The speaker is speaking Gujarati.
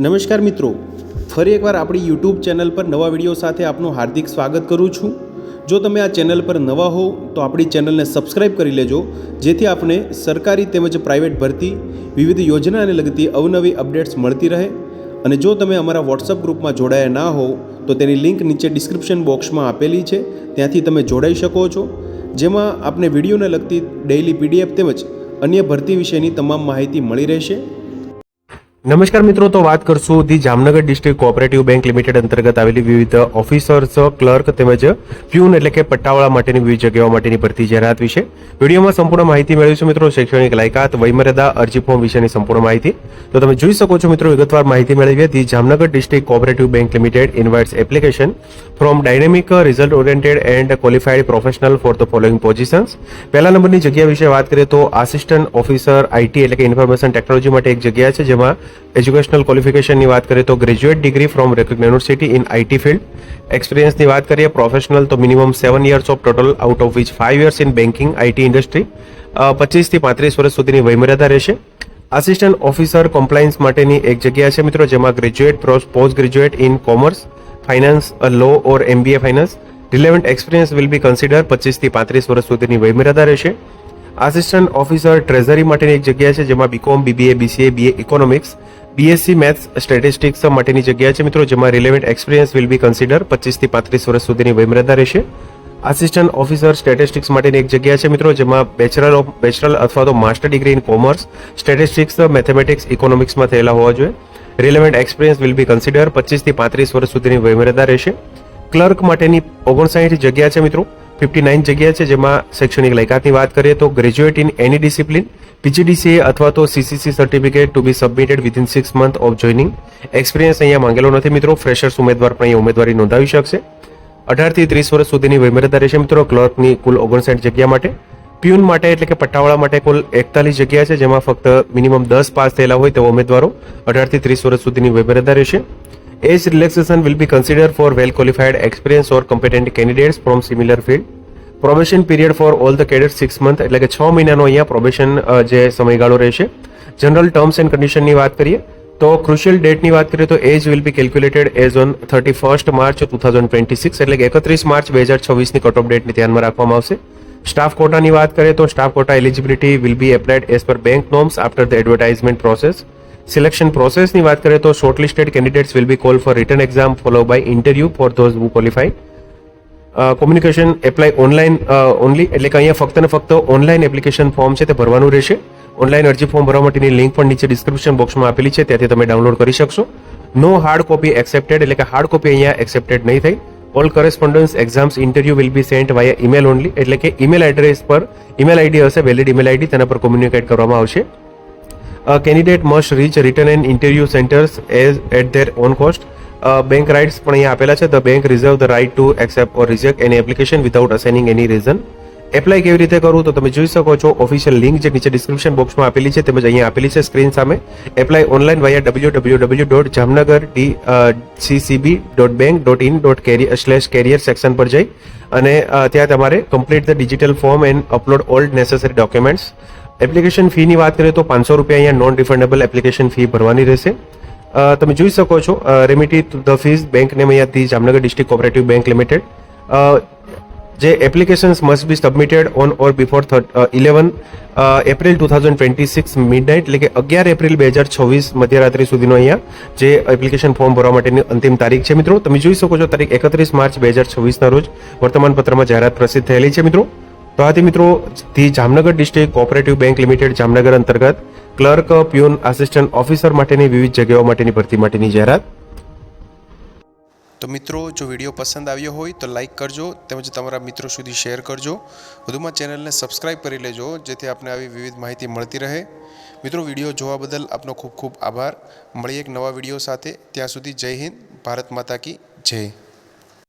નમસ્કાર મિત્રો, ફરી એકવાર આપણી યુટ્યુબ ચેનલ પર નવા વિડીયો સાથે આપનું હાર્દિક સ્વાગત કરું છું। જો તમે આ ચેનલ પર નવા હો તો આપણી ચેનલને સબસ્ક્રાઇબ કરી લેજો, જેથી આપને સરકારી તેમજ પ્રાઇવેટ ભરતી વિવિધ યોજનાને લગતી અવનવી અપડેટ્સ મળતી રહે। અને જો તમે અમારા વોટ્સઅપ ગ્રુપમાં જોડાયા ના હો તો તેની લિંક નીચે ડિસ્ક્રિપ્શન બોક્સમાં આપેલી છે, ત્યાંથી તમે જોડાઈ શકો છો, જેમાં આપને વિડીયોને લગતી ડેઇલી પીડીએફ તેમજ અન્ય ભરતી વિશેની તમામ માહિતી મળી રહેશે। નમસ્કાર મિત્રો, તો વાત કરશું the Jamnagar district cooperative bank limited અંતર્ગત આવેલી વિવિધ ઓફિસર્સ, ક્લર્ક તેમજ પ્યુન એટલે કે પટ્ટાવાળા માટેની વિવિધ જગ્યાઓ માટેની ભરતી જાહેરાત વિશે વિડીયોમાં સંપૂર્ણ માહિતી મેળવીશું મિત્રો। શૈક્ષણિક લાયકાત, વયમર્યાદા, અરજી ફોર્મ વિશેની સંપૂર્ણ માહિતી તો તમે જોઈ શકો છો મિત્રો। વિગતવાર માહિતી મેળવીએ। The Jamnagar district cooperative bank limited invites application from dynamic, result oriented and qualified professional for the following positions. પહેલા નંબરની જગ્યા વિશે વાત કરીએ તો આસિસ્ટન્ટ ઓફિસર આઈટી એટલે કે ઇન્ફોર્મેશન ટેકનોલોજી માટે એક જગ્યા છે, જેમાં એજ્યુકેશનલ ક્વોલિફિકેશનની વાત કરીએ તો graduate degree from recognised university in IT field. એક્સપિરિયન્સની વાત કરીએ પ્રોફેશનલ તો minimum 7 years of total, out of which 5 years in banking IT industry. 25 થી 35 વર્ષ સુધીની વયમર્યાદા રહેશે। આસિસ્ટન્ટ ઓફિસર કોમ્પ્લાયન્સ માટેની એક જગ્યા છે મિત્રો, જેમાં graduate, post graduate in commerce, finance, law or MBA finance. Relevant experience will be consider. 25 થી 35 વર્ષ સુધીની વયમર્યાદા રહેશે। આસિસ્ટન્ટ ઓફિસર ટ્રેઝરી માટેની એક જગ્યા છે, જેમાં BCom, BBA, BCA, BA economics, BSc maths, statistics માટેની જગ્યા છે મિત્રો, જેમાં relevant experience will be consider. 25 થી 35 વર્ષ સુધીની વયમર્યાદા રહેશે। આસિસ્ટન્ટ ઓફિસર સ્ટેટિસ્ટિક્સ માટેની એક જગ્યા છે મિત્રો, જેમાં બેચરલ અથવા તો master degree in commerce, statistics, mathematics, ઇકોનોમિક્સમાં થયેલા હોવા જોઈએ। Relevant experience will be consider. 25 થી 35 વર્ષ સુધીની વયમર્યાદા રહેશે। ક્લર્ક માટેની 59 જગ્યા છે મિત્રો, 59 જગ્યા છે, જેમાં શૈક્ષણિક લાયકાતની વાત કરીએ તો graduate in any discipline, PGDCA અથવા તો CCC certificate to be submitted within 6 months of joining. Experience અહીંયા માંગેલો નથી મિત્રો, ફ્રેશર્સ ઉમેદવાર પણ અહીંયા ઉમેદવારી નોંધાવી શકશે। 18 થી 30 વર્ષ સુધીની વયમર્યાદા રહેશે મિત્રો ક્લર્કની કુલ 59 જગ્યા માટે। પ્યુન માટે એટલે કે પટ્ટાવાળા માટે કુલ 41 જગ્યા છે, જેમાં ફક્ત મિનિમમ 10 પાસ થયેલા હોય તેવા ઉમેદવારો 18 થી 30 વર્ષ સુધીની વયમર્યાદા રહેશે। Age relaxation will be consider for well qualified, experience or competent candidates from similar field. Probation period for all the cadet 6 months એટલે કે 6 મહિનાનો અહીંયા પ્રોબેશન જે સમયગાળો રહેશે। જનરલ ટર્મ્સ એન્ડ કન્ડિશનની વાત કરીએ તો ક્રુશિયલ ડેટની વાત કરીએ તો age will be calculated as on 31st March 2026 એટલે કે 31 માર્ચ 2026ની કટ ઓફ ડેટને ધ્યાનમાં રાખવામાં આવશે। સ્ટાફ કોટાની વાત કરીએ તો staff quota eligibility will be applied as per bank norms after the advertisement process. Selection પ્રોસેસની વાત કરીએ તો shortlisted candidates will be call for written exam follow by interview for those who qualify. Communication apply online only એટલે કે અહીંયા ફક્ત ને ફક્ત ઓનલાઈન એપ્લિકેશન ફોર્મ છે તે ભરવાનું રહેશે। ઓનલાઈન અરજી ફોર્મ ભરવા માટેની લિંક પણ નીચે ડિસ્ક્રિપ્શન બોક્સમાં આપેલી છે, ત્યાંથી તમે ડાઉનલોડ કરી શકશો। નો હાર્ડ કોપી એક્સેપ્ટેડ એટલે કે હાર્ડ કોપી અહીંયા એક્સેપ્ટેડ નહીં થઈ। All correspondence exams interview will be sent via email only એટલે કે ઈમેલ એડ્રેસ પર ઈમેલ આઈડી હશે, વેલિડ ઈમેલ આઈડી, તેના પર કોમ્યુનિકેટ કરવામાં આવશે। Candidate must reach return and interview centres at their own cost. Bank rights પણ અહીંયા આપેલા છે। The bank reserve the right to accept or reject any application without assigning any reason. Apply કેવી રીતે કરવું તો તમે જોઈ શકો છો, ઓફિશિયલ લિંક જે નીચે ડિસ્ક્રિપ્શન બોક્સમાં આપેલી છે તેમજ અહીંયા આપેલી છે સ્ક્રીન સામે। એપ્લાય ઓનલાઈન વાયા www.jamnagar.ccb.bank.in.career સેક્શન પર જઈ અને ત્યાં તમારે complete the digital form and upload all necessary documents. Application ફીની વાત કરીએ તો 500 રૂપિયા અહીંયા નોન રિફંડેબલ એપ્લિકેશન ફી ભરવાની રહેશે। તમે જોઈ શકો છો remit to the fees bank name અહીંયાથી Jamnagar district cooperative bank limited. જે applications must be submitted on or before 11 April 2026 midnight એટલે કે 11 એપ્રિલ 2026 મધ્યરાત્રિ સુધીનો અહીંયા જે એપ્લિકેશન ફોર્મ ભરવા માટેની અંતિમ તારીખ છે મિત્રો। તમે જોઈ શકો છો તારીખ 31 માર્ચ 2026ના રોજ વર્તમાનપત્રમાં જાહેરાત પ્રસિદ્ધ થયેલી છે મિત્રો। તો આથી મિત્રો the Jamnagar district cooperative bank limited Jamnagar અંતર્ગત ક્લર્ક, પ્યુન, આસિસ્ટન્ટ ઓફિસર માટેની વિવિધ જગ્યાઓ માટેની ભરતી માટેની જાહેરાત। તો મિત્રો, જો વિડીયો પસંદ આવ્યો હોય તો લાઇક કરજો તેમજ તમારા મિત્રો સુધી શેર કરજો। વધુમાં ચેનલને સબસ્ક્રાઇબ કરી લેજો, જેથી આપને આવી વિવિધ માહિતી મળતી રહે। મિત્રો, વિડીયો જોવા બદલ આપનો ખૂબ ખૂબ આભાર। મળીએ એક નવા વિડીયો સાથે, ત્યાં સુધી જય હિન્દ, ભારત માતા કી જય।